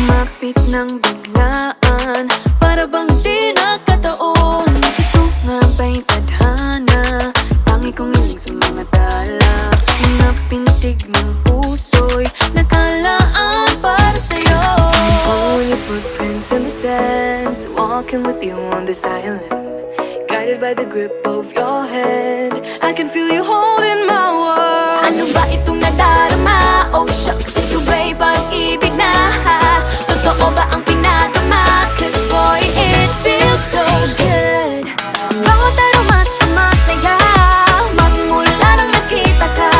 Lumapit ng biglaan, para bang di nakataon. Ito nga ba'y tadhana? Tangi kong hiling sa mga tala. Mga pintig ng puso'y nakalaan para sa'yo. Following your footprints in the sand, walking with you on this island, guided by the grip of your hand. I can feel you holding my world. Ano ba itong nadarama? Oh shucks, ito ba'y pag-ibig na? Totoo ba ang pinadama? Cause boy, it feels so good. Bawat araw mas masaya, magmula nang nakita ka.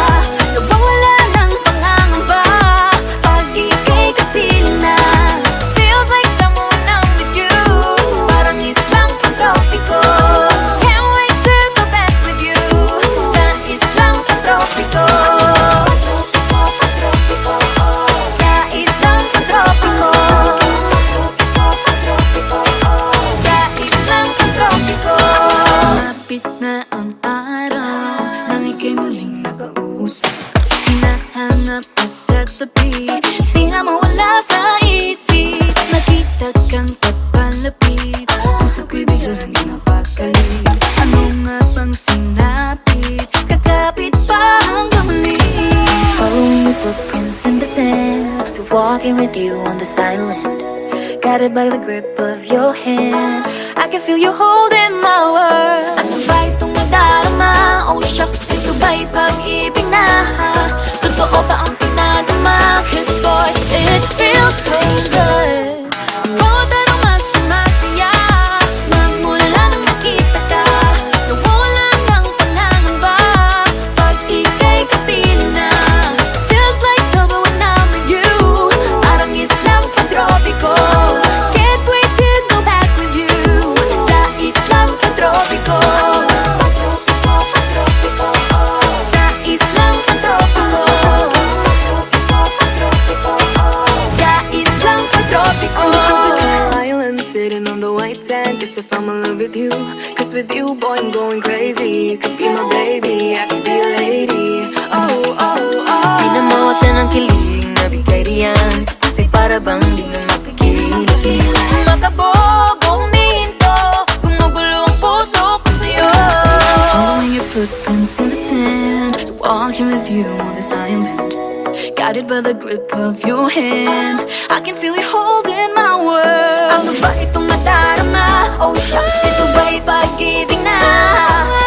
Nawawala ng pangangamba pag ika'y kapiling na. Feels like someone I'm with you, parang islang pantropiko. Can't wait to go back with you sa islang pantropiko. Sa islang pantropiko. Sa islang pantropiko. Sumapit na ang araw nang ika'y muling nakausap. Hinahanap ka sa tabi, di na mawala sa isip. Nakita kang papalapit, puso ko'y bigla nang napakali. Ano nga bang sinapit? Kakapit pa hanggang muli. Following your footprints in the sand, to walking with you on this island, guided by the grip of your hand. I can feel you holding my world. Ano ba itong nadarama? Oh shucks, ito ba'y pag-ibig na? Totoo ba ang pinadama? Cause boy, it feels so good. Bawat araw mas masaya, magmula nang makita ka. Nawawala ng pangangamba pag ika'y kapiling na. Feels like summer when I'm with you, parang islang pantropiko. Can't wait to go back with you sa islang pantropiko. Sa islang pantropiko. Sa islang pantropiko. On the tropical island, sitting on the white sand. Guess if I'm in love with you, cause with you, boy, I'm going crazy. You could be my baby, I could be a lady. Oh, oh, oh. Di na mawata ng kilig na bigay riyan, kasi para bang di na mapigil. Makabog o huminto, gumugulo ang puso ko sa'yo. Following your footprints in the sand, walking with you on this island, guided by the grip of your hand. I can feel you holding my world. Ano ba itong nadarama? Oh shucks, ito ba'y pag-ibig na?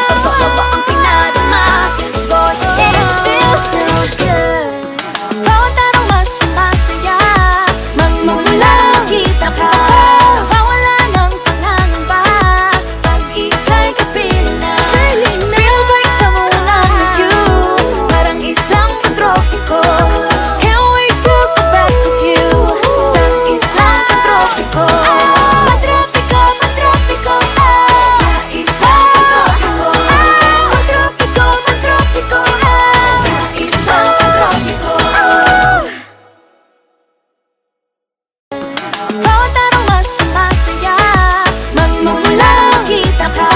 Totoo ba ang pinadama? Cause boy, it feels so good. Bawat araw mas masaya, magmumula makita ka. Nawawala ng pangangamba pag ika'y kapiling na. Feels like someone I'm with you, parang islang pantropiko. Can't wait to go back with you sa islang pantropiko. Pantropiko, pantropiko, sa islang pantropiko. Pantropiko, pantropiko, sa islang pantropiko. Bawat araw mas masaya, magmumula makita ka.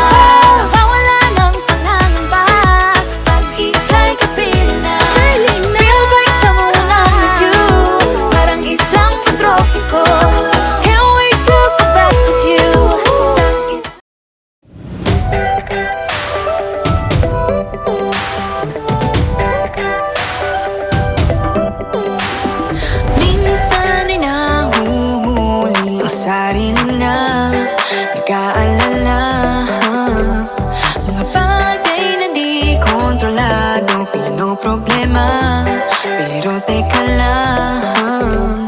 Nawawala ng pangangamba pag ika'y kapiling na. Feels like someone I'm with you, parang islang pantropiko. Can't wait to go back with you sa islang. Minsan ay nahuhuli ang sarili na nag-aalala. Mga bagay na di kontrolado, pinoproblema. Pero teka lang,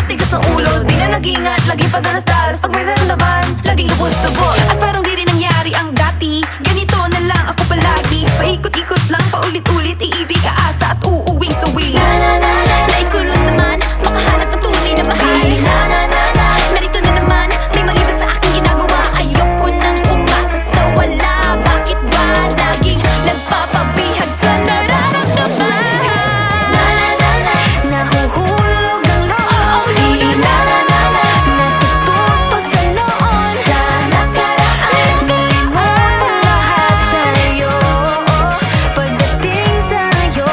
tigas ng ulo, di na nag-ingat, lagi pa danas-danas. Pag may naramdaman, laging lubos to boss. At parang di rin nangyari ang dati. Ganito na lang ako palagi. Paikot-ikot lang, paulit-ulit. Iibig, aasa at uuwing sawi. Nais ko lang naman makahanap ng tunay na mahal. Narito na naman, may mali ba sa aking ginagawa? Ayoko nang umasa sa wala. Bakit ba laging nagpapabihag sa nararamdaman? Nahuhulog ang loob, di natututo sa noon, sa nakaraan. Kalimutan lahat sa'yo pagdating sa'yo.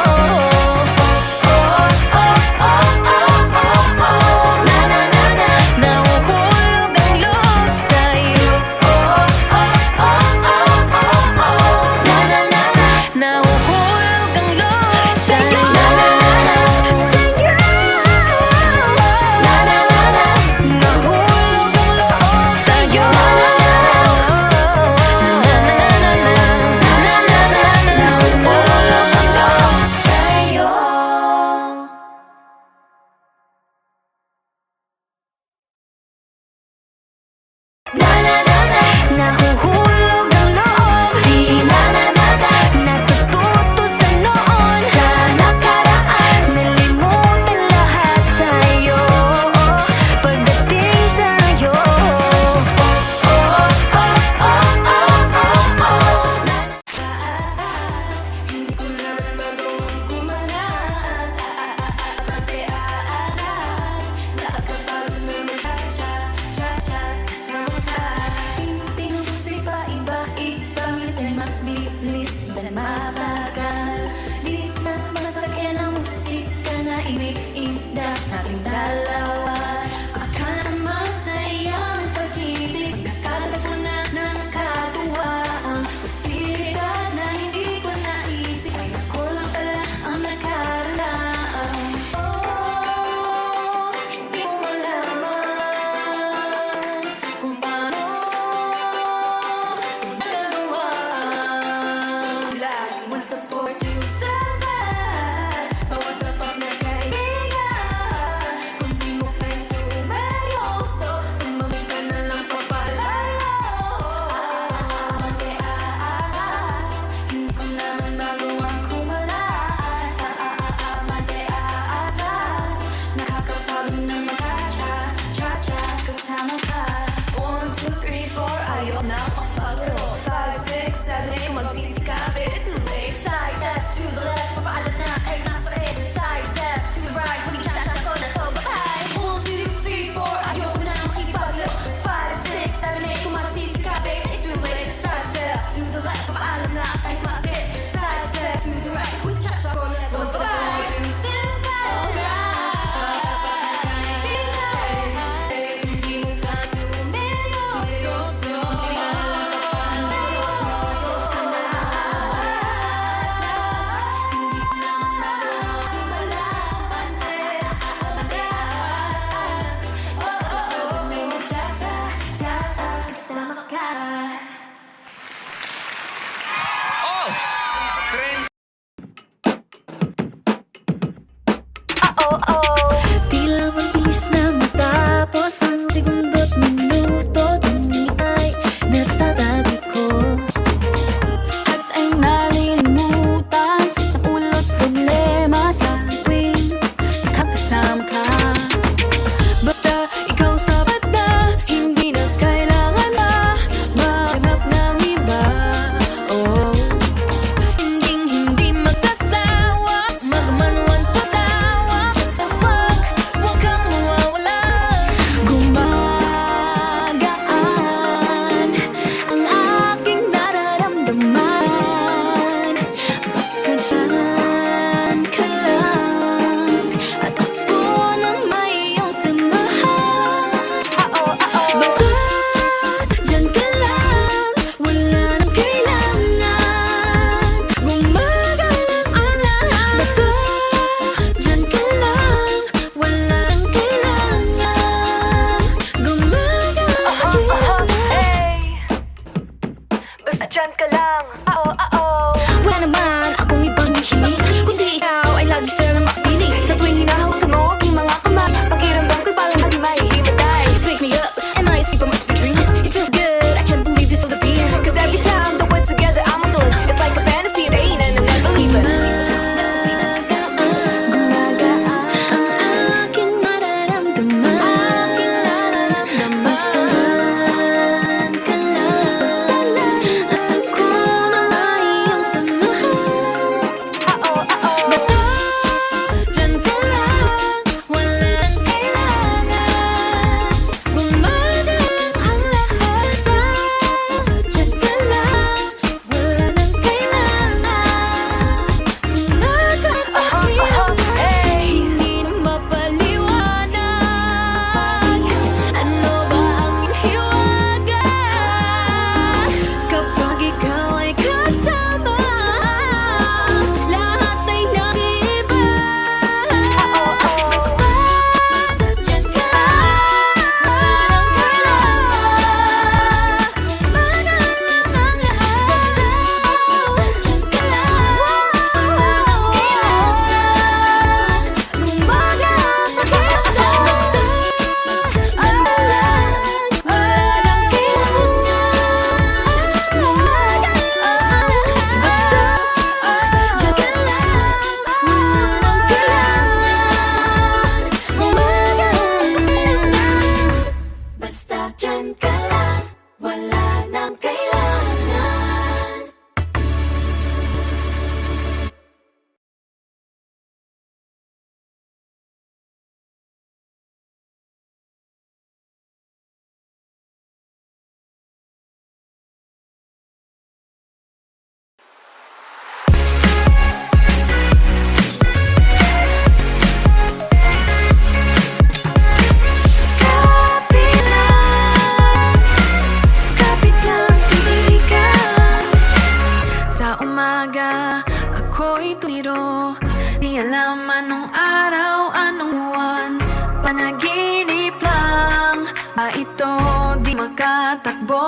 ito di makatakbo.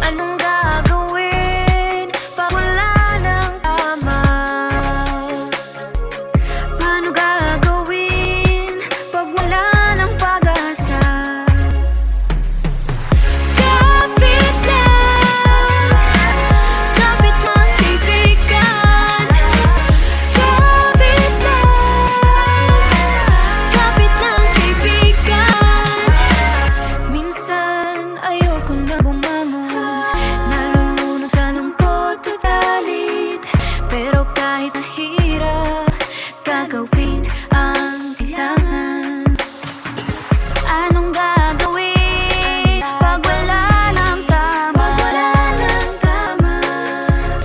Anong gagawin pag wala ng tama? Paano gagawin pag wala ng pag-asa? Kapit lang kaibigan. Kapit lang kaibigan. Minsan ayoko na bumangon, nalulunod sa lungkot at galit. Pero kahit mahirap, gagawin ang kailangan. Anong gagawin pag wala ng tama?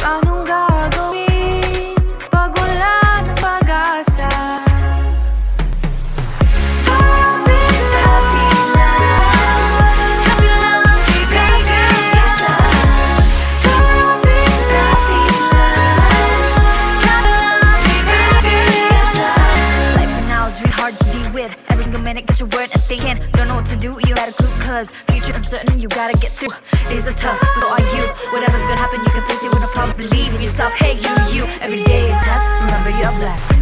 Anong gagawin pag wala ng pag-asa? Kapit lang kaibigan. Life for now is really hard to deal with. Every single minute, got your word and thinking. Don't know what to do, you got a clue, cause future uncertain, you gotta get through. Days are tough, but so are you. Whatever's gonna happen, you can face it with no problem. Believe in yourself, hey, you. Every day is us, remember you are blessed.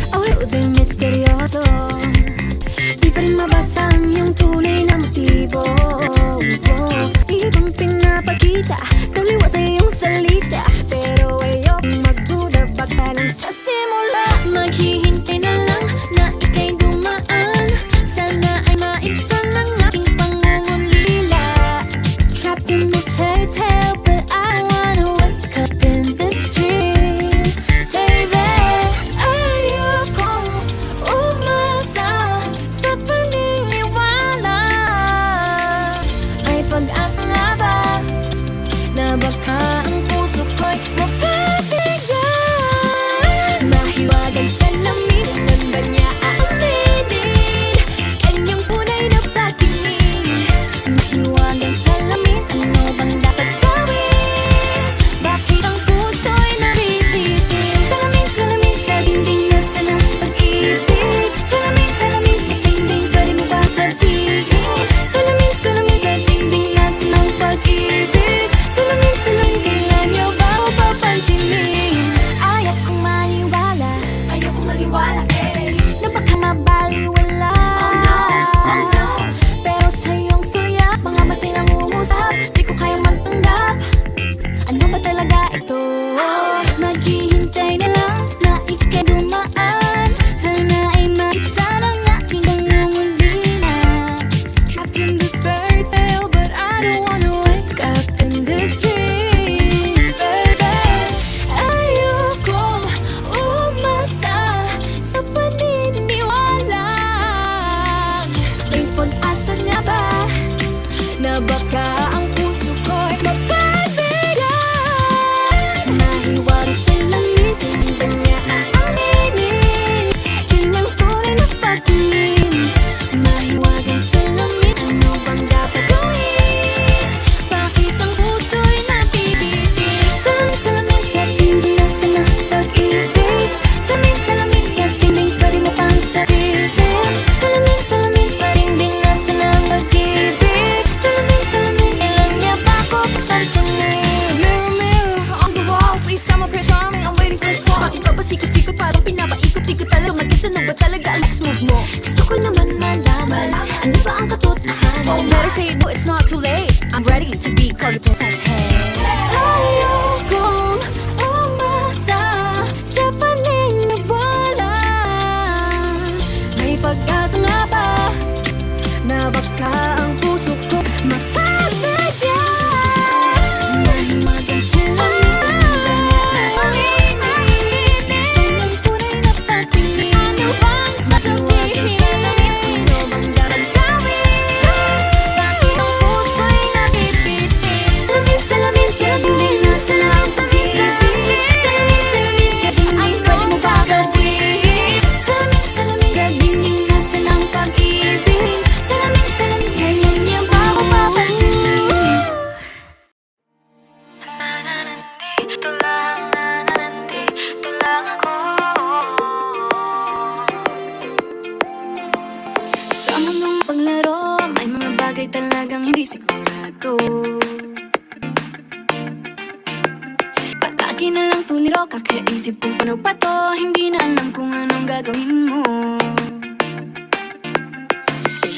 Away-uding misteryoso, di pa rin mabasa ang iyong tunay na motibo. Ibang pinapakita, taliwa sa iyong salita, pero ayokong magduda pagkalang sa simula. Maghihintay na lang na ika'y dumaan, sana ay maibsan ang aking pangungulila. Trapped in this fairy tale, but I wanna wake up in this dream, baby. Ayokong umasa sa paniniwala. May pag-asa nga ba na baka ang puso ko'y mapabigyan? Mahiwagan sa lamin, ilan ba niya aaminin? Kanyang tunay na patingin. Mahiwagan sa lamin, ano bang dapat gawin? Bakit ang puso'y nabibitin? Salamin sa dingding nasa ng pag-ibig. Salamin sa dingding, pwede mo ba sabihin? Salamin sa dingding nasa ng pag-ibig. Salamin, kailan niyo ba ako papansinin? Ayokong maniwala, na baka mabaliwala. Oh no. Pero sa iyong suya, mga matay nangungusap, di ko kayang magtanggap. Ano ba talaga ito? Naghihintay na lang na ika'y dumaan, sana ay maibsan ang aking pangungulila. Trapped in this fairy tale, but I don't wanna wake up in this dream, baby. Ayokong umasa sa paniniwala. May pag-asa nga ba na baka ang puso ko'y mapabigyan? Mahiwagan sa lamin, kung ba niya aaminin? Kanyang tunay na patingin. Mahiwagan sa lamin, ano bang dapat gawin? Bakit ang puso'y nabibitin? Salamin sa dingding nasa ng pag-ibig. Salamin sa dingding, pwede mo pang sabihin. Salamin sa dingding nasa ng pag-ibig. Salamin, kailan niya ba ako papansinin? Mirror, mirror on the wall, please tell my picture charming. I'm waiting for this one. Bakit ba pasikot-sikot, parang pinapaikot-ikot talaga? move mo. Gusto ko naman malaman, ano ba ang katotohanan? Oh, better say it, no, it's not too late. I'm ready to be called a princess. Hey, ayokong umasa sa paniniwala. May pag-asa nga ba na baka ang puso ko makabigyan? Mahimagan sila talagang hindi sigurado. Palagi na lang tuliro, kakaisip kung paano pa to. Hindi na alam kung anong gagawin mo.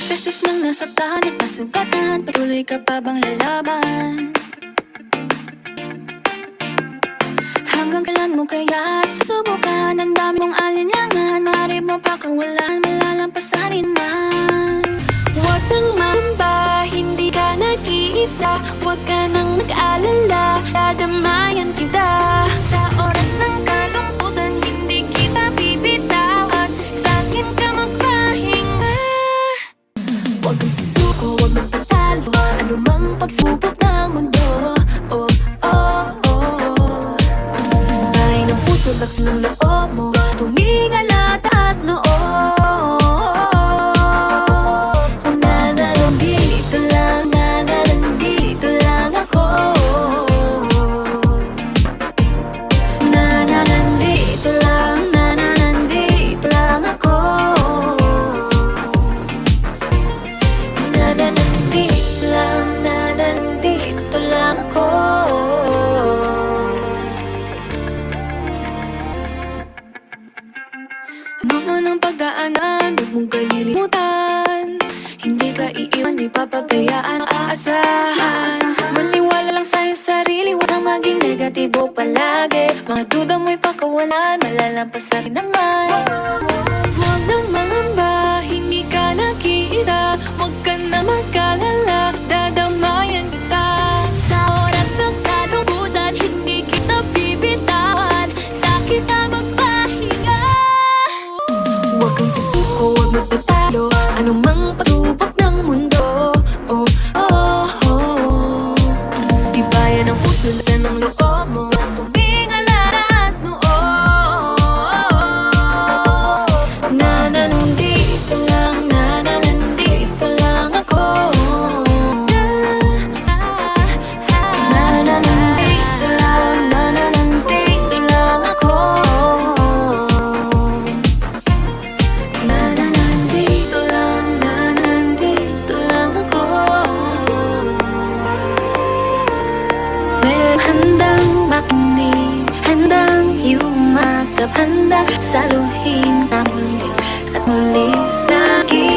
Beses nang nasaktan at nasugatan, patuloy ka pa bang lalaban? Hanggang kailan mo kaya susubukan? Ang dami mong alinlangan, maaari mo pakawalan, malalampasan rin man. Huwag kang mamba, hindi ka nag-iisa. Huwag ka nang mag-alala, dadamayan kita. Sa oras ng kalungkutan, hindi kita bibitawan. Sa'kin ka magpahinga. Huwag kang susuko, huwag magpatalo. Ano mang pagsubok ng mundo, oh, oh, oh. Bahay ng puso, lakas ng loob mo, tumingala, taas noo. Pagdaanan, huwag mong kalilimutan. Hindi ka iiwan, di papabayaan, aasahan. Maniwala lang sa'yo sarili, huwag kang maging negatibo palagi. Mga duda mo'y pakawalan, malalampasan rin naman. Huwag nang mangamba, hindi ka nag-iisa. Huwag ka na mag-alala, dadamayan kita. Sa oras ng kalungkutan, hindi kita bibitawan. Sa'kin na magpahinga. Huwag kang susuko, huwag magpatalo. Ano mang pagsubok ng mundo, oh, oh, oh. Tibayan ang puso, lasan ng loob mo, tumingala, taas noo. Nananandito lang, nananandito lang ako. Nananandito lang, nananandito lang ako. Nananandito lang ako. Meron handang makinig, handang yumakap, handang saluhin na muli at muli lagi.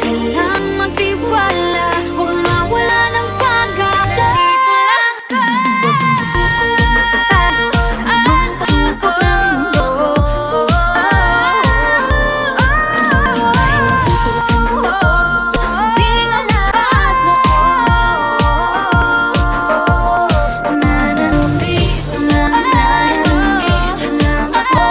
Kailang magtiwala, huwag mawala ng pag-asa. Dito lang ka. Huwag kang susuko, huwag magpatalo. Ano mang pasubok ng mundo, bahay ng puso, lasan ng loob mo, tumingala, taas noo. Nananandito lang ako.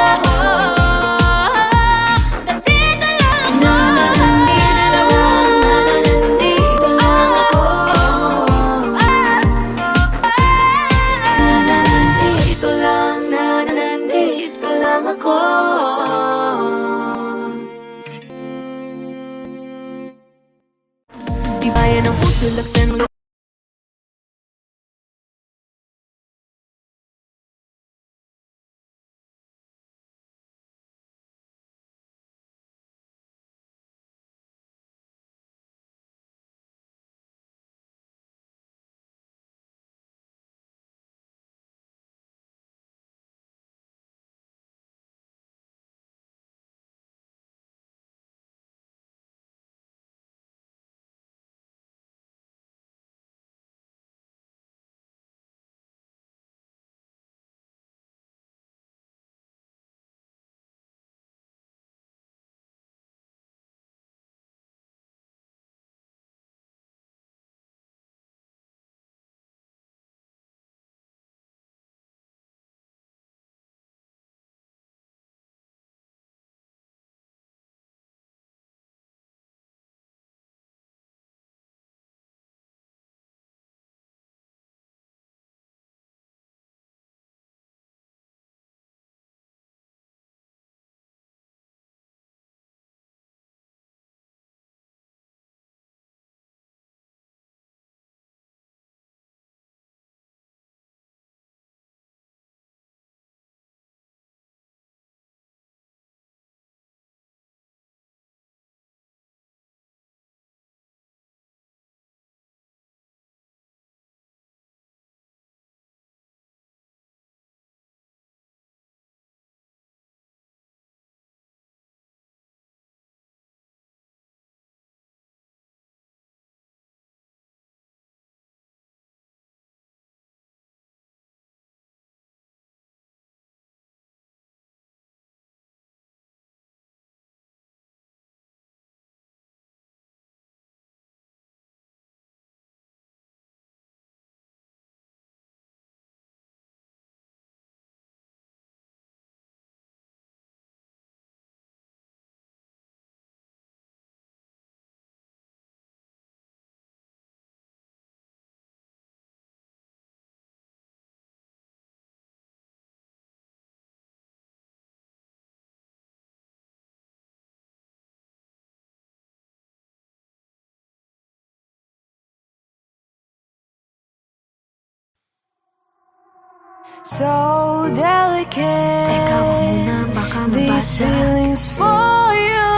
so delicate. Teka, wag muna, baka These mabasa. feelings for you.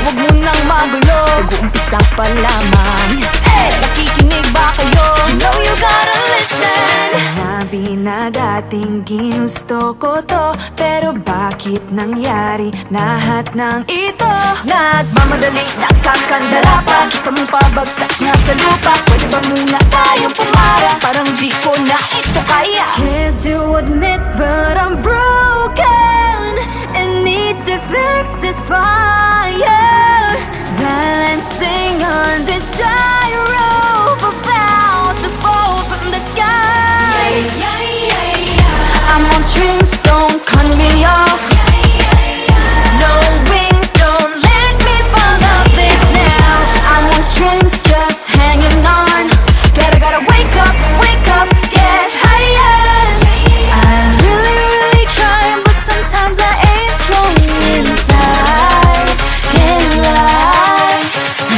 Wag mo nang magulo, nag-uumpisa pa lamang. Nakikinig ba kayo? You know you gotta listen. Sinabi na dating ginusto ko to, pero bakit nangyari lahat ng ito? Nagmamadali, nakakandara pa. Kita mong pabagsak nga sa lupa. Pwede ba muna tayong pumara? Parang di ko na ito kaya. Scared to admit, but I'm broken and need to fix this fire. Balancing on this tightrope, about to fall from the sky. I'm on strings, don't cut me off. No wings, don't let me fall off this now. I'm on strings, just hanging on. Gotta wake up, get higher. I'm really trying, but sometimes I ain't strong inside. Can't lie.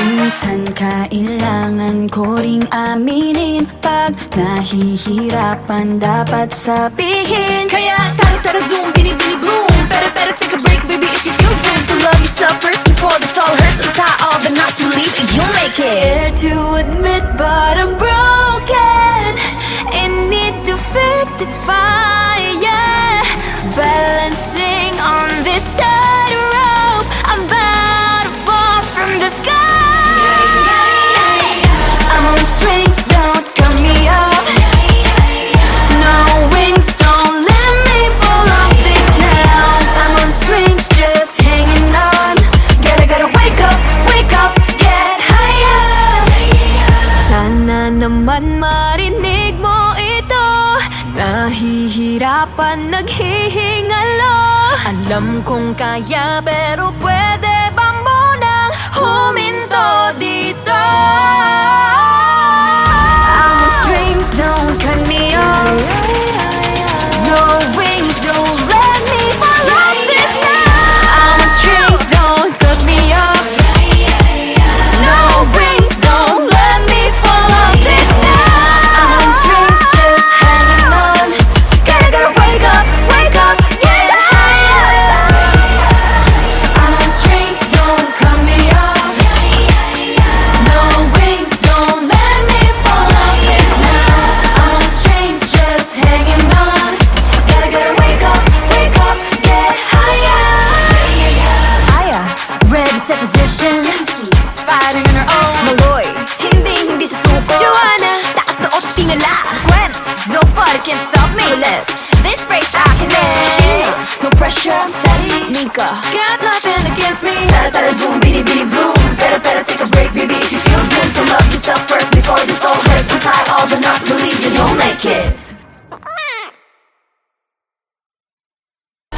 Minsan kailangan ko ring aminin, pag nahihirapan dapat sabihin. Kaya tara zoom, bini bloom. Better take a break, baby, if you feel doomed. So love yourself first before this all hurts. Untie all the knots, believe it, you'll make it. Scared to admit, but I'm broken and need to fix this fire. Balancing on this tightrope, I'm about to fall from the sky. I'm on strings, don't cut me off. No wings, don't let me fall off this now. I'm on strings, just hanging on. Gotta wake up, get higher. Sana naman marinig mo ito. Nahihirapan, naghihingalo. Alam kong kaya, pero pwede ba munang huminto dito? I'm on strings, don't cut me off. No wings, don't let me fall off this now. I'm on strings, don't cut me off. No wings, don't let me fall off this now. I'm on strings, just hanging on. Gotta wake up, get higher. I'm on strings, don't cut me off. No wings, don't let me fall off this now. I'm on strings, just hanging on. Gotta wake up, get higher. Aya, ready, set position. Fighting on her own. Maloy, hindi susuko. Joanna, taas na o't tingala. Gwen, nobody can stop me. Colette, this race I can end. She knows, no pressure, I'm steady. Nika, got nothing against me. Tara zoom, bini bloom. Better take a break, baby, if you feel doomed. So love yourself first before this all hurts. Untie all the knots, believe you, you'll make it.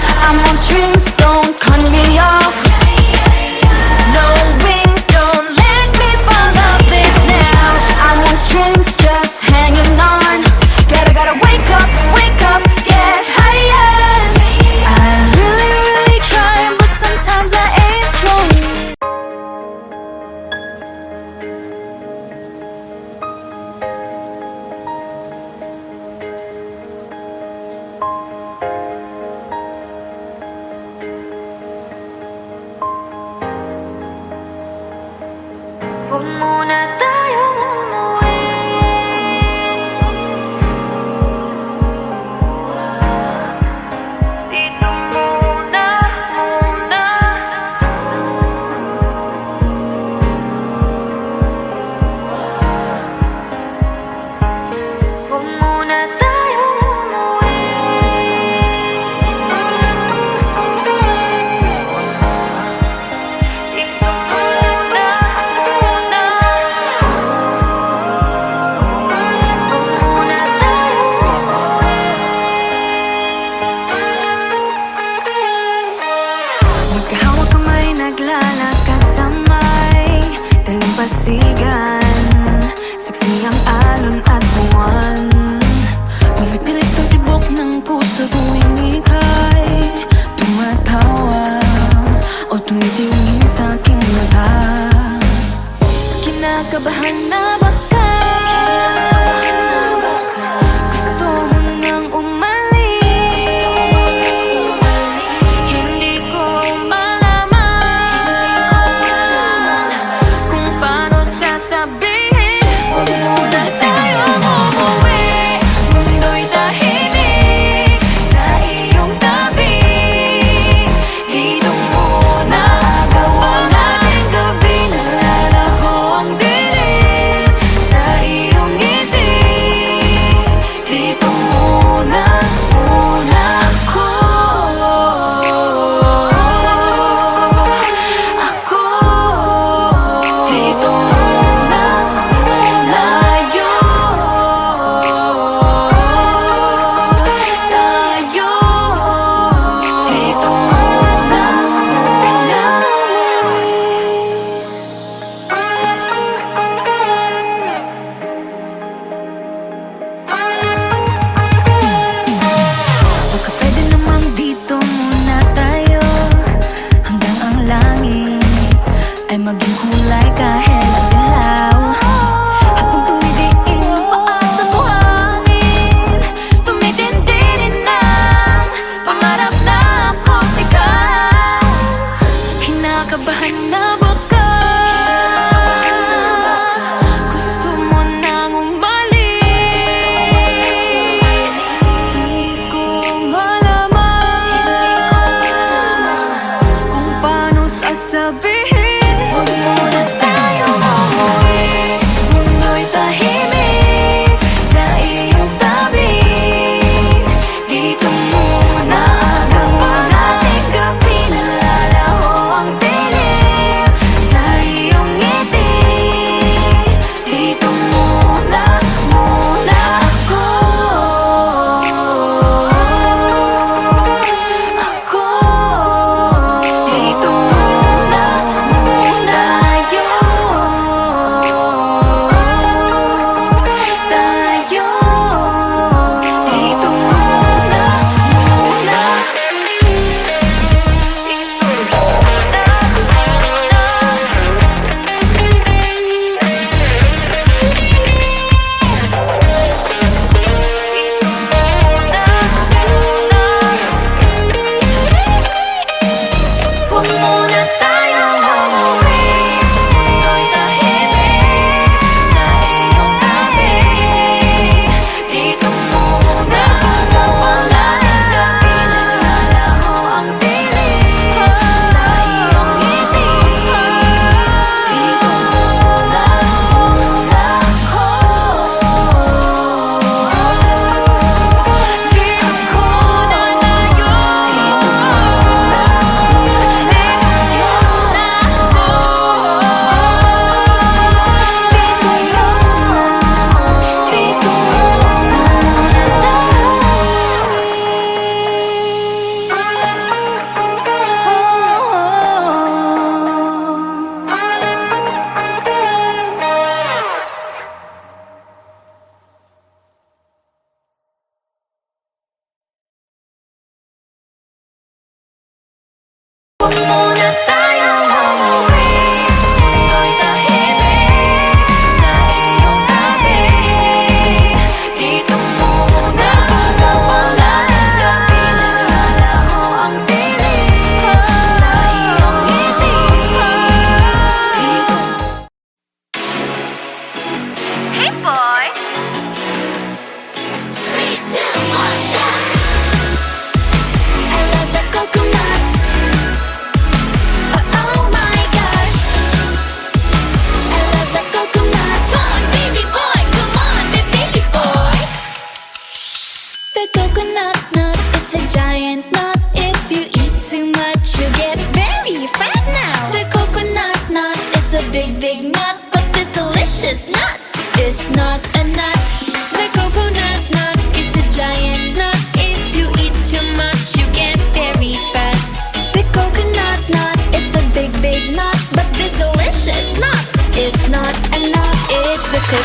I'm on strings, don't cut me off. No wings, don't let me fall off this now. I'm on strings, just hanging on. Gotta wake up, get higher. I'm really trying, but sometimes I ain't strong. Huwag muna tayong umuwi. Dito muna. Huwag muna tayong umuwi. Dito muna. Magkahawak kamay, naglalakad sa may dalampasigan. Saksi ang alon at buwan. Pumipilis ang tibok ng puso tuwing ika'y tumatawa o tumitingin sa aking mata. Kinakabahan na baka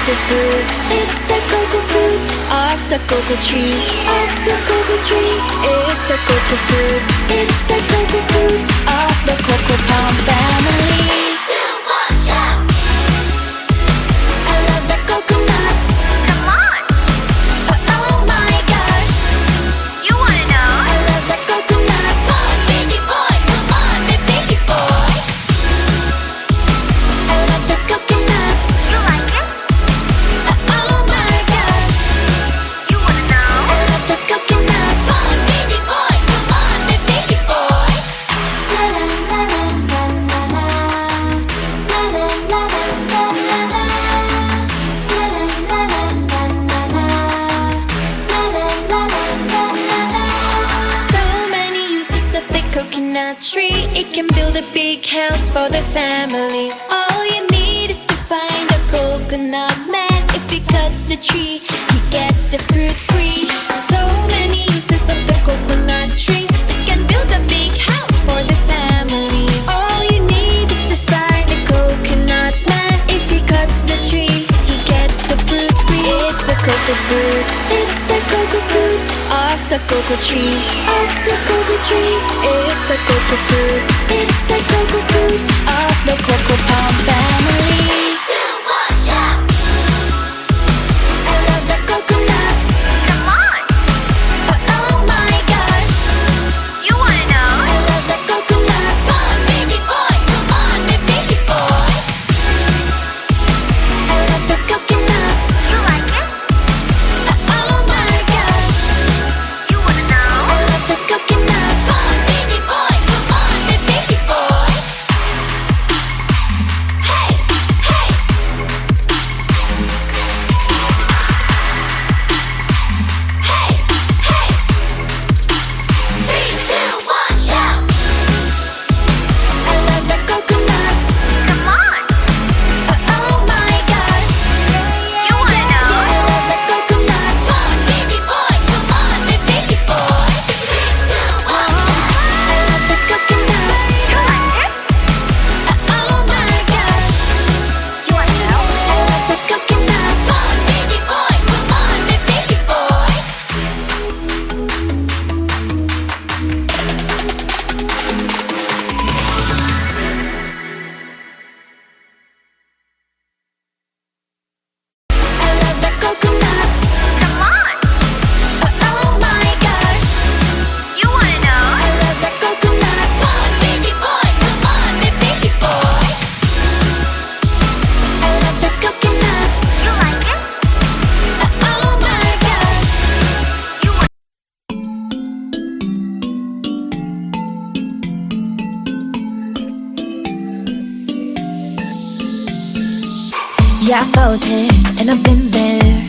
cocoa fruit. It's the cocoa fruit of the cocoa tree. Of the cocoa tree. It's the cocoa fruit. It's the cocoa fruit of the cocoa palm family. 3, 2, 1, shout! I love the coconut. Come on! Oh my gosh! You wanna know? I love the coconut. Come on, baby boy. Come on, baby boy. I love the coconut. You like it? Oh my gosh! You wanna know? I love the coconut. Come on, baby boy. Come on, baby boy. La la la la la la la. La la la la la la la. La la la la la la la. La la la la la la. So many uses of the coconut tree. It can build a big house for the family. All you need is to find a coconut man. If he cuts the tree, he gets the fruit free. So many uses of the coconut tree. It can build a big house for the family. All you need is to find a coconut man. If he cuts the tree, he gets the fruit free. It's the cocoa fruit. It's the cocoa fruit of the cocoa tree. Of the cocoa tree. It's the cocoa fruit. It's the cocoa fruit of the cocoa palm family. 2, 1, shout! I love the coconut. Come on! Oh my gosh! You wanna know? I love the coconut. Come on, baby boy. Come on, baby boy. I love the coconut. You like it? Oh my gosh! You wanna know? I love the coconut. Come on, baby boy. Come on, baby boy. Hey, hey. Hey, hey. 3, 2, 1, shout! I love the coconut. Come on! Oh my gosh! You wanna know? I love the coconut. Come on, baby boy. Come on, baby boy. 3, 2, 1, shout! I love the coconut. You like it? Oh my gosh! You wanna know? I love the coconut. Come on, baby boy. Come on, baby boy. I love the coconut. Come on! Oh my gosh! You wanna know? I love the coconut. Come on, baby boy. Come on, baby boy. I love the coconut. You like it? Oh my gosh! You want Yeah, I felt it, and I've been there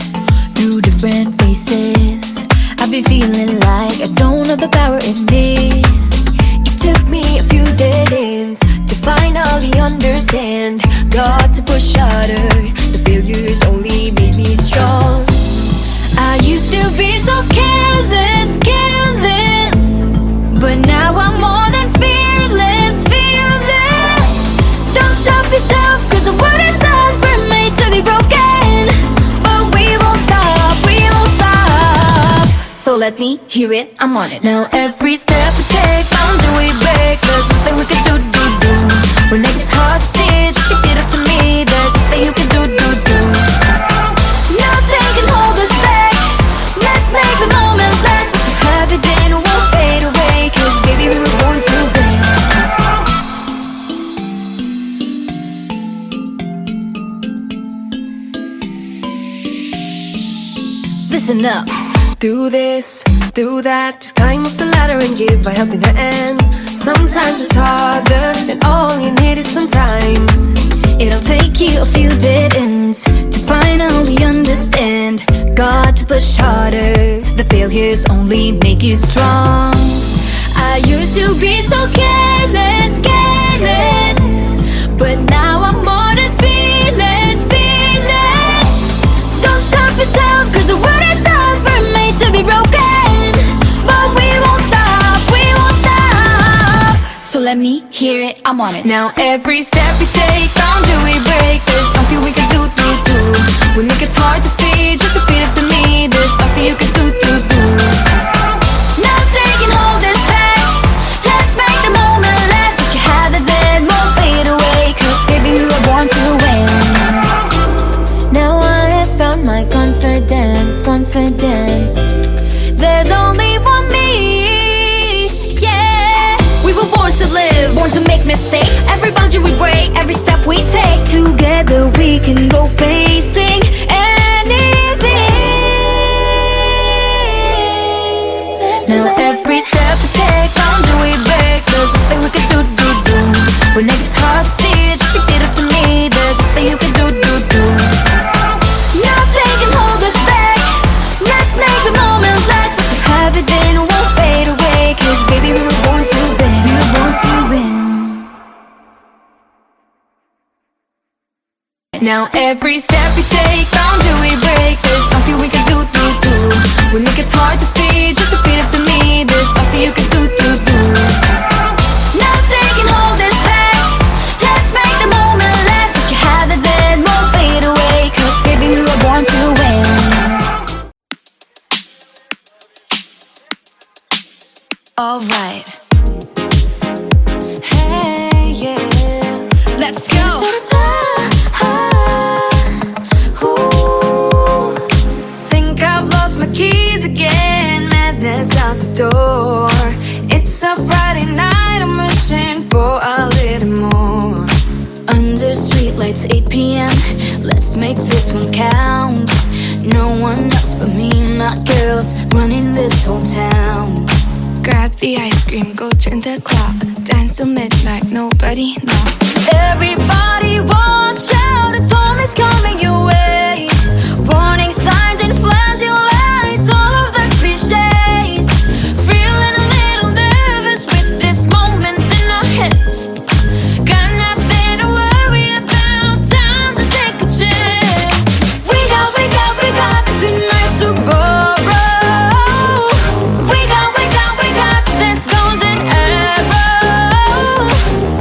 through different phases. I've been feeling like I don't have the power in me. It took me a few dead ends to finally understand. Got to push harder, the failures only made me strong. I used to be so careless, careless, but now I'm more than fearless, fearless. Don't stop yourself, cause the world is us, we're made to be broken. But we won't stop, we won't stop. So let me hear it, I'm on it. Now every step we take, boundary we break. There's nothing we can do. When it gets hard to see, just shake it up to me. There's nothing you can do. Nothing can hold us back. Let's make the moment last. What you have within won't fade away, cause baby we were born to win. Listen up. Do this, do that, just climb up the ladder and give a helping hand. Sometimes it's harder, and all you need is some time. It'll take you a few dead ends to finally understand. Got to push harder, the failures only make you strong. I used to be so careless, careless, but now I'm more than fearless, fearless. Don't stop yourself, cause the world is ours, we're made to be broken. But we won't stop, we won't stop. So let me hear it, I'm on it. Now every step we take, boundary we break. There's nothing we can do. We make it hard to see, just repeat it to me. There's nothing you can do. Nothing can hold us back. Let's make the moment last. Let you have it, then won't fade away. Cause baby, we were born to win. Now I have found my confidence. There's only one me, yeah. We were born to live, Born to make mistakes. every boundary we break, Every step we take, together we can go facing anything. now every step we take, boundary we break. There's nothing we can do. When it gets hard to see, just repeat it to me. There's nothing you can do. Nothing can hold us back. Let's make the moment last. Let you have it, then it won't fade away. Cause baby, we were born to win. We were born to win. Now every step we take, boundary we break. There's nothing we can do. We make it hard to see, just repeat it to me. There's nothing you can do. Nothing can hold us back. Let's make the moment last. Let you have it, then won't fade away. Cause baby, we were born to win. Alright. Hey, yeah. Let's go. Think I've lost my keys again. Madness out the door. It's a Friday night, I'm wishing for a little more. Under streetlights, 8 p.m. Let's make this one count. No one else but me and my girls running this whole town. Grab the ice cream, go turn the clock. Dance till midnight, nobody knock. Everybody watch out, a storm is coming your way. Warning signs and flashing lights, all of the cliches. Feeling a little nervous with this moment in our hands. Got nothing to worry about, time to take a chance. We got tonight to borrow. We got this golden arrow.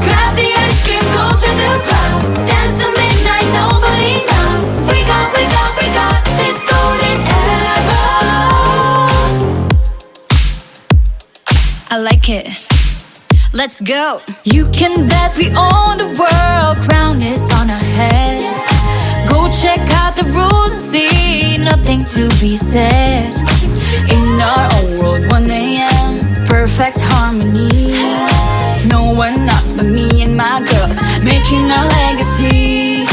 Grab the ice cream, go to the club. Dance till midnight, nobody know. We got this golden arrow. I like it. Let's go. You can bet we own the world. Crown is on our heads. Go check out the rules and see. Nothing to be said. In our own world, 1 a.m. Perfect harmony. No one else but me and my girls making our legacy.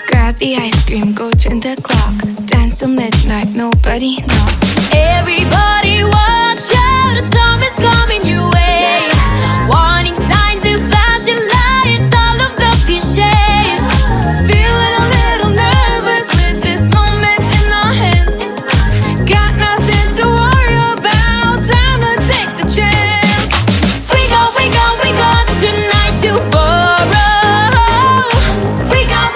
Grab the ice cream, go turn the clock. Dance till midnight, nobody knock. Everybody watch out, a storm is coming your way. Warning signs and flashing lights, all of the cliches. Feeling a little nervous with this moment in our hands. Got nothing to worry about, time to take the chance. We got tonight to borrow. We got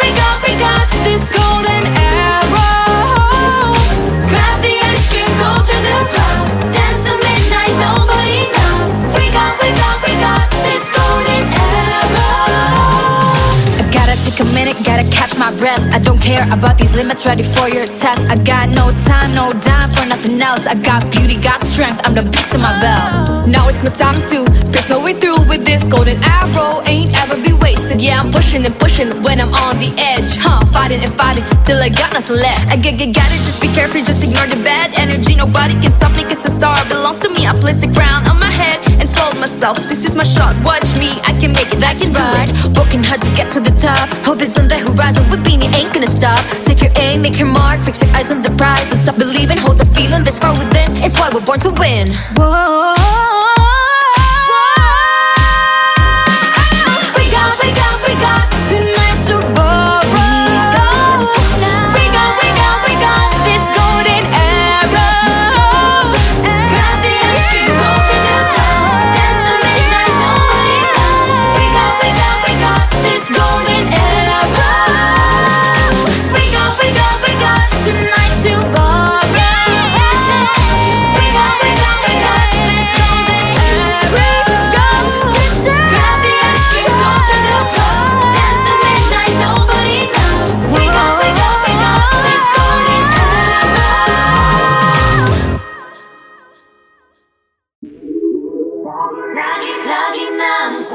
This golden arrow. grab the ice cream, go to the club. Dance till midnight, nobody know. We got this golden arrow. I gotta take a minute, gotta catch my breath. I don't care about these limits, ready for your test. I got no time, no dime for nothing else. I got beauty, got strength, I'm the beast in my belt. Now it's my time to press my way through with this golden arrow. Ain't ever be wasted, yeah, I'm pushing and pushing when I'm on the edge. Fighting and fighting till I got nothing left. I got it, just be careful, just ignore the bad energy. Nobody can stop me, cause the star belongs to me. I place a crown on my head and told myself, this is my shot, watch me, I can make it, I can do Right, it. working hard to get to the top. Hope is on the horizon, with Beanie ain't gonna stop. Take your aim, make your mark, fix your eyes on the prize. And stop believing, hold the feeling this far within. It's why we're born to win. Whoa. We got tonight to borrow. We got this golden arrow. Grab the ice cream, go to the club. Dance till midnight, nobody know. We got this golden arrow. We got tonight to borrow. We got this golden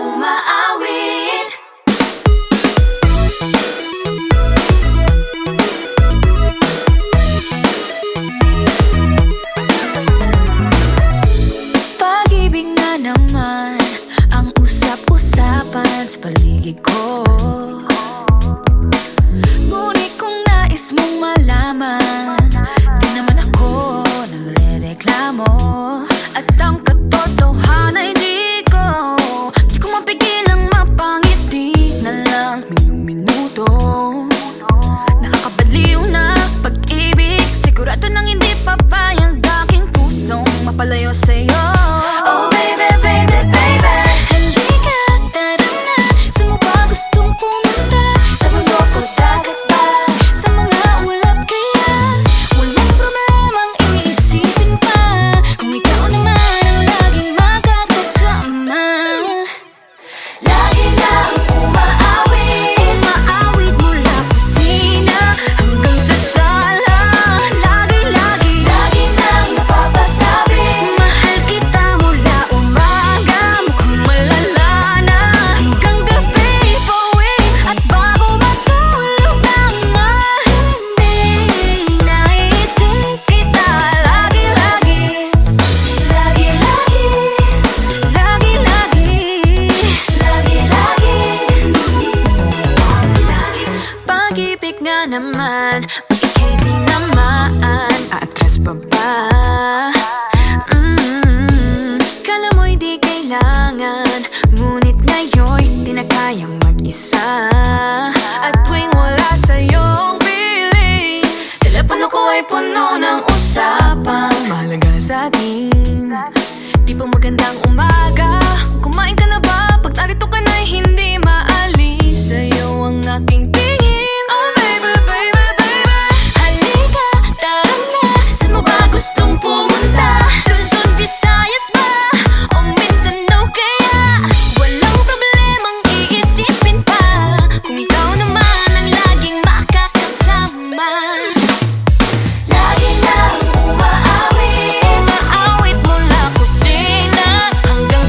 umaawit. Pag-ibig na naman ang usap-usapan sa paligid ko. Ngunit kung nais mong malaman, di naman ako nagre-reklamo. At ang katotohanan di ko mapigilang mapangiti na lang minu-minuto. Nakakabaliw na pag-ibig, sigurado nang hindi papayag aking pusong mapalayo sa'yo. Oh baby, baby, baby, Halika, tara na, saan mo ba gustong pumunta? sa bundok o dagat ba? Sa mga ulap kaya walang problemang iisipin pa, kung ikaw naman ang laging makakasama. Lagi na ang umaawit. Umaawit mula kusina hanggang sa sala. Lagi-lagi Lagi nang napapasabi, mahal kita mula umaga, mukhang malala na hanggang gabi. Pauwi at bago matulog na mahimbing, naisip kita lagi-lagi. lagi-lagi, Lagi-lagi lagi-lagi. Pag-ibig nga naman, pag ika'y di naman aatras pa ba? Kala mo'y di kailangan, ngunit ngayon'y di na kayang mag-isa. At tuwing wala sa'yong piling, telepono ko ay puno ng usapang mahalaga sa'tin. Di ba magandang umaga? Kumain ka na ba? Pag narito ka na'y hindi maalis sa'yo ang aking tingin. Oh baby, baby, baby, Halika, tara na, saan mo ba gustong pumunta? Luzon, Visayas ba? O Mindanao kaya? Walang problemang iisipin pa, kung ikaw naman ang laging makakasama. Lagi na ang umaawit. Umaawit mula kusina hanggang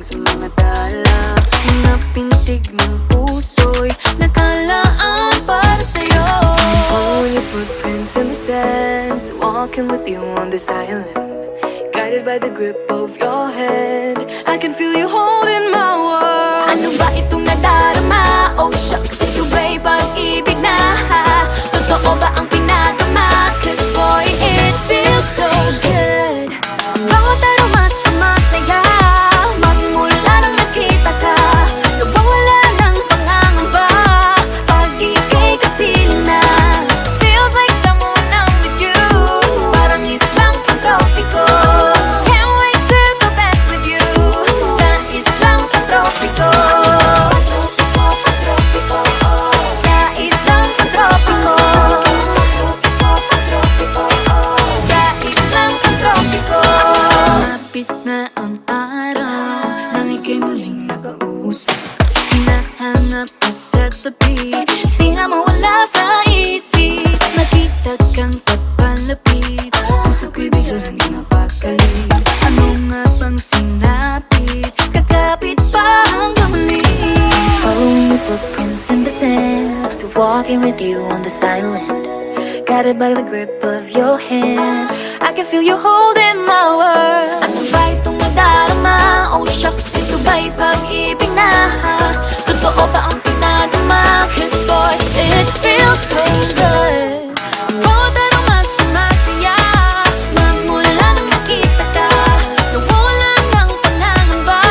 pagdating sa mga dala. Mga pintig ng puso'y nakalaan para sa'yo. Following your footprints in the sand, walking with you on this island, guided by the grip of your hand. I can feel you holding my world. Ano ba itong nadarama? Oh shucks, ito ba'y pag-ibig na? Totoo ba ang pinadama? Cause boy, it feels so good. Bawat aroma sumasaya, magmula nang nakita ka. Nawawala ng pangangamba pag ika'y kapiling na. Feels like someone I'm with you, parang islang pantropiko. Can't wait to go back with you sa islang pantropiko. Sa islang pantropiko. Sa islang pantropiko. Sumapit na ang araw nang ika'y muling nakausap. Hinahanap ka sa tabi, di na mawala sa isip. Nakita kang papalapit, puso ko'y bigla nang di mapakali. Ano nga bang sinapit, kakapit pa hanggang muli. Following your footprints in the sand, to walking with you on this island, guided by the grip of your hand. I can feel you holding my world. Ano ba itong nadarama? Oh shucks, ito ba'y pag-ibig na? Totoo ba ang pinadama? Cause boy, it feels so good. Bawat aroma sumasaya, magmula nang makita ka. Nawawala ng pangangamba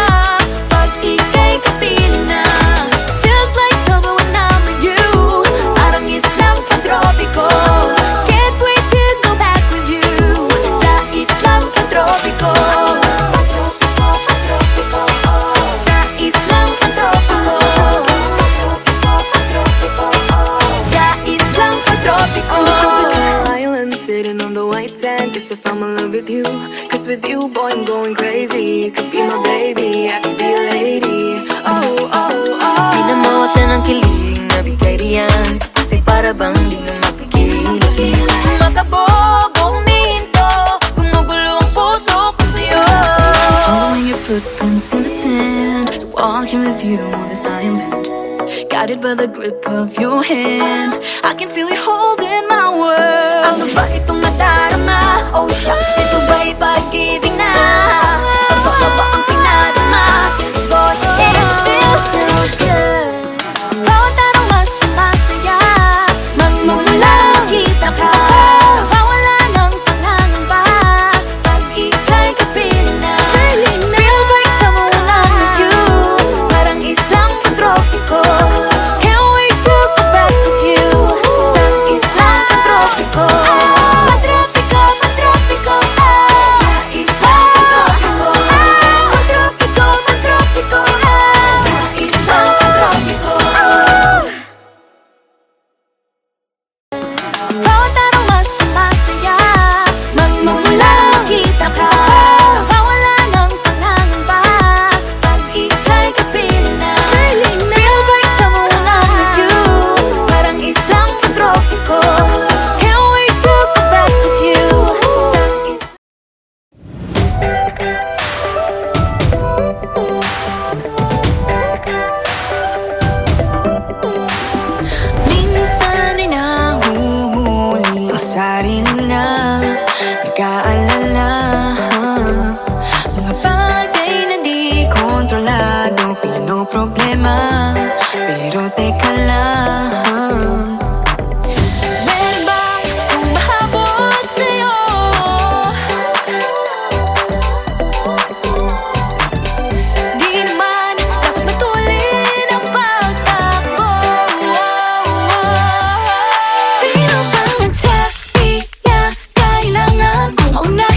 pag ika'y kapiling na. Feels like summer when I'm with you, parang islang pantropiko. Can't wait to go back with you sa islang pantropiko. Sa islang pantropiko. Sa islang pantropiko. On the tropical island, sitting on the white sand. Guess if I'm in love with you, cause with you, boy, I'm going crazy. You could be my baby, I could be a lady. Oh, oh, oh. Di na mawata ng kilig na bigay riyan, kasi para bang di na mapigil. Makabog o huminto, gumugulo ang puso ko sa'yo. Following your footprints in the sand, walking with you on this island, guided by the grip of your hand. I can feel you holding my world. Ano ba itong nadarama? Oh shucks, ito ba'y pag-ibig na? Totoo ba ang pinadama? Cause boy, it feels so good. Bawat aroma sumasaya, magmumula makita ka. Nawawala ng pangangamba pag ika'y kapiling na. Feels like someone I'm with you, parang islang pantropiko. Can't wait to go back with you sa islang pantropiko. Pantropiko, pantropiko, sa islang pantropiko. Pantropiko, pantropiko, sa islang pantropiko. Bawat aroma sumasaya, magmumula makita ka. Nawawala ng pangangamba pag ika'y kapiling na. Feels like someone I'm with you, parang islang pantropiko. Can't wait to go back with you sa islang Minsan ay nahuhuli ang sarili na nag-aalala. Mga bagay na di kontrolado, pinoproblema, pero teka lang. meron bang humahabol sa'yo? Di naman dapat matulin ang pagtakbo. Sino bang nagsabi na kailangan kong mauna?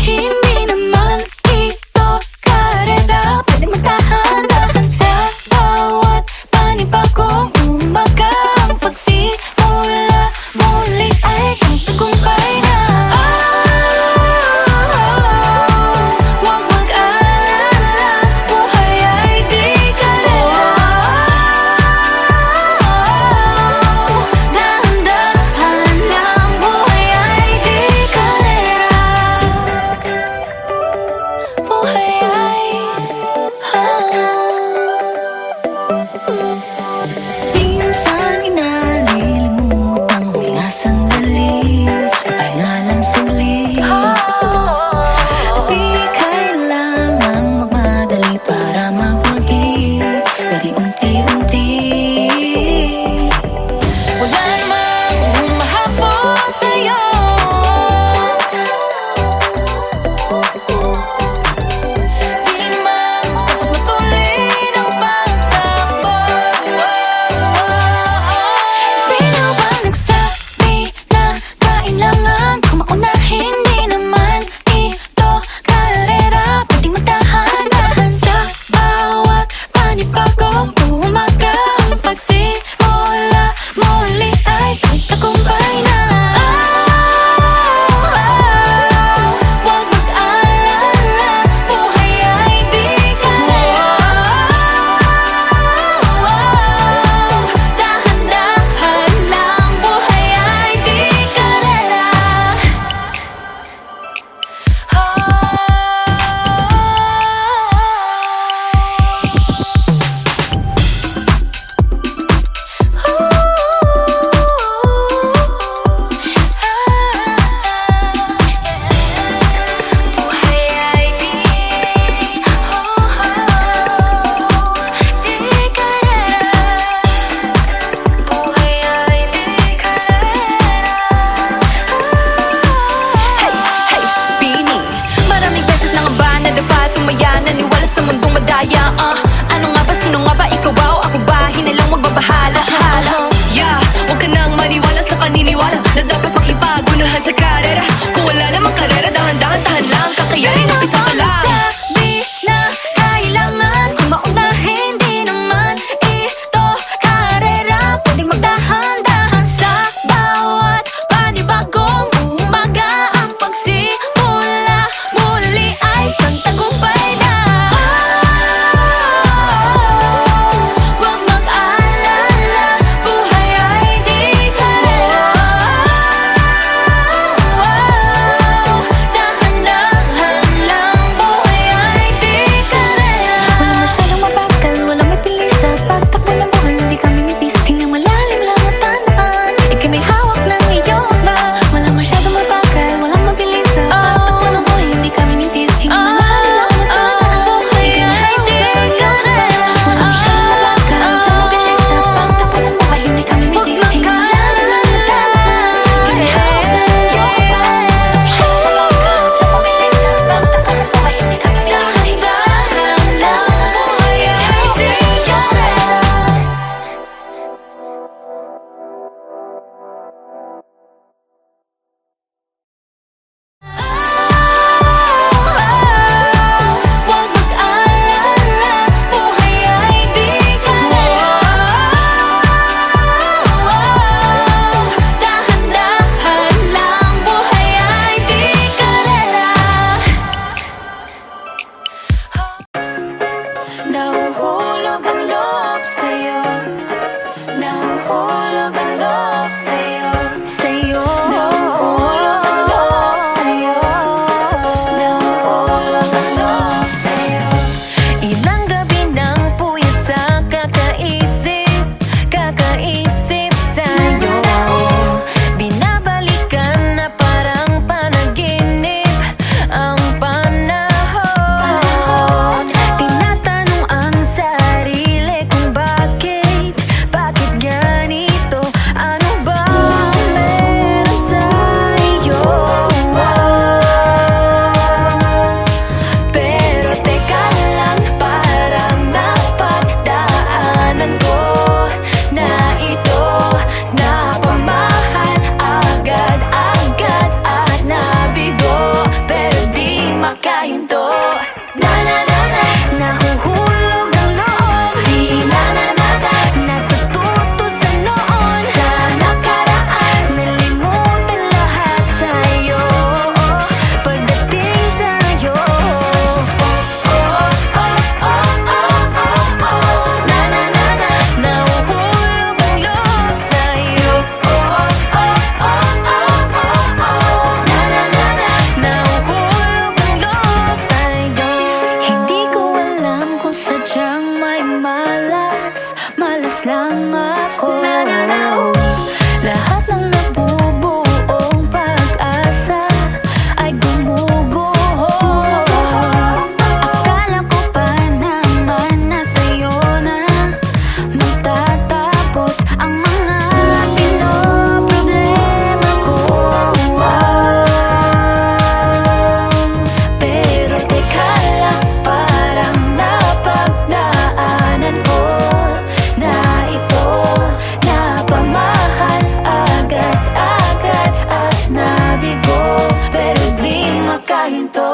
pahinto.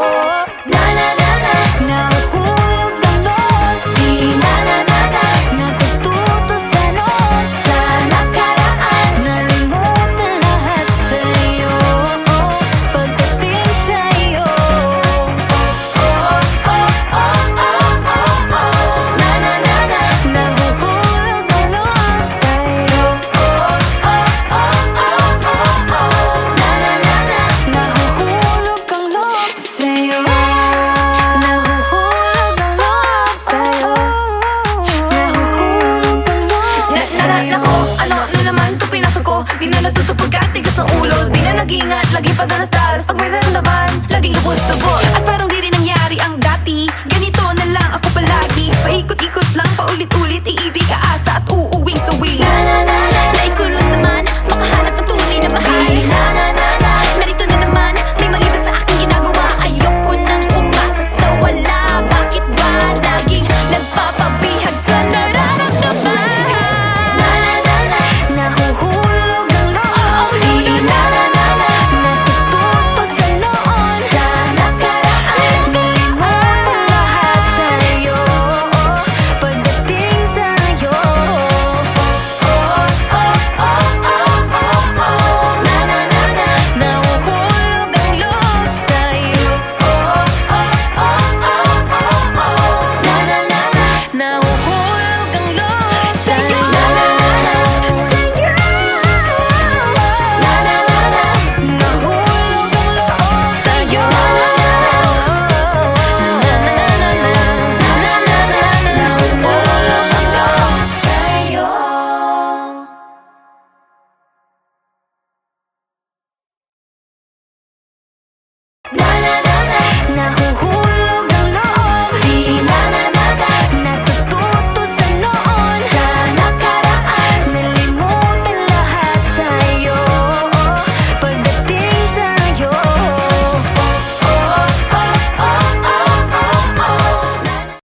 Na na na na, nahuhulog ang loob. Di na na na na, natututo sa noon. Sa nakaraan, nalimutan lahat sa'yo. Pagdating sa'yo, na na na na, nahuhulog ang loob sa'yo. Na na na na, nahuhulog ang loob sa'yo. Nahuhulog ang loob sa'yo. Nahuhulog ang loob Naalala ko, ano na naman to pinasok ko. Di na natutupag at tigas ng ulo. Di na nag-iingat, lagi pa danas-daras. Pag may naramdaman, laging lubos tubo.